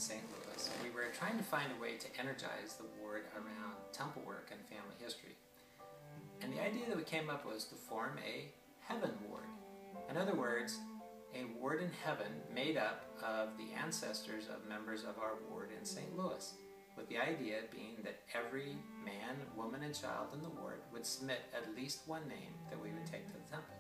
St. Louis, and we were trying to find a way to energize the ward around temple work and family history. And the idea that we came up with was to form a Heavenward. In other words, a ward in heaven made up of the ancestors of members of our ward in St. Louis, with the idea being that every man, woman, and child in the ward would submit at least one name that we would take to the temple.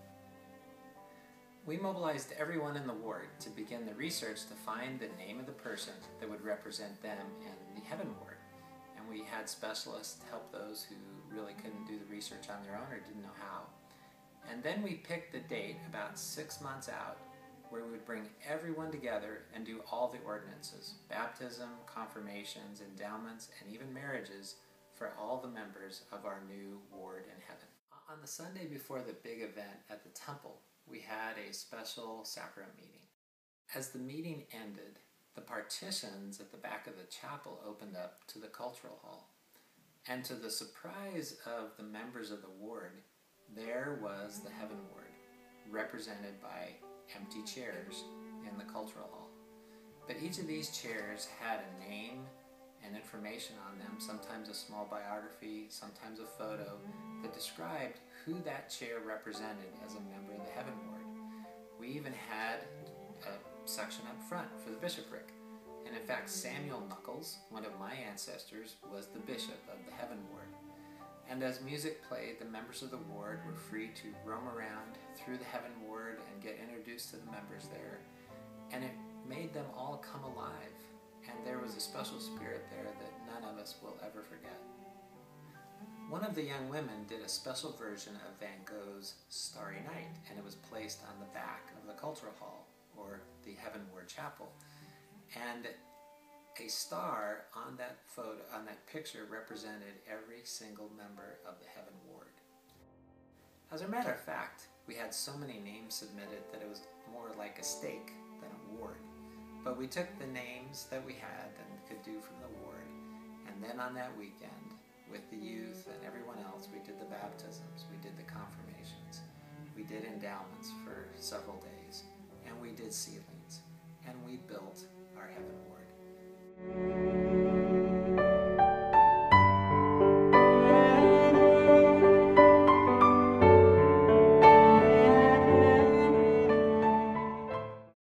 We mobilized everyone in the ward to begin the research to find the name of the person that would represent them in the Heavenward. And we had specialists to help those who really couldn't do the research on their own or didn't know how. And then we picked the date about 6 months out where we would bring everyone together and do all the ordinances, baptism, confirmations, endowments, and even marriages for all the members of our new ward in heaven. On the Sunday before the big event at the temple, we had a special sacrament meeting. As the meeting ended, the partitions at the back of the chapel opened up to the cultural hall. And to the surprise of the members of the ward, there was the Heavenward, represented by empty chairs in the cultural hall. But each of these chairs had a name and information on them, sometimes a small biography, sometimes a photo, that described who that chair represented as a member of the Heavenward. We even had a section up front for the bishopric. And in fact, Samuel Knuckles, one of my ancestors, was the bishop of the Heavenward. And as music played, the members of the ward were free to roam around through the Heavenward and get introduced to the members there. And it made them all come alive. And there was a special spirit there that none of us will ever forget. One of the young women did a special version of Van Gogh's Starry Night, and it was placed on the back of the cultural hall, or the Heavenward Chapel. And a star on that photo, on that picture, represented every single member of the Heavenward. As a matter of fact, we had so many names submitted that it was more like a stake than a ward. But we took the names that we had and could do from the ward, and then on that weekend, with the youth and everyone else, we did the baptisms, we did the confirmations, we did endowments for several days, and we did sealings, and we built our Heavenward.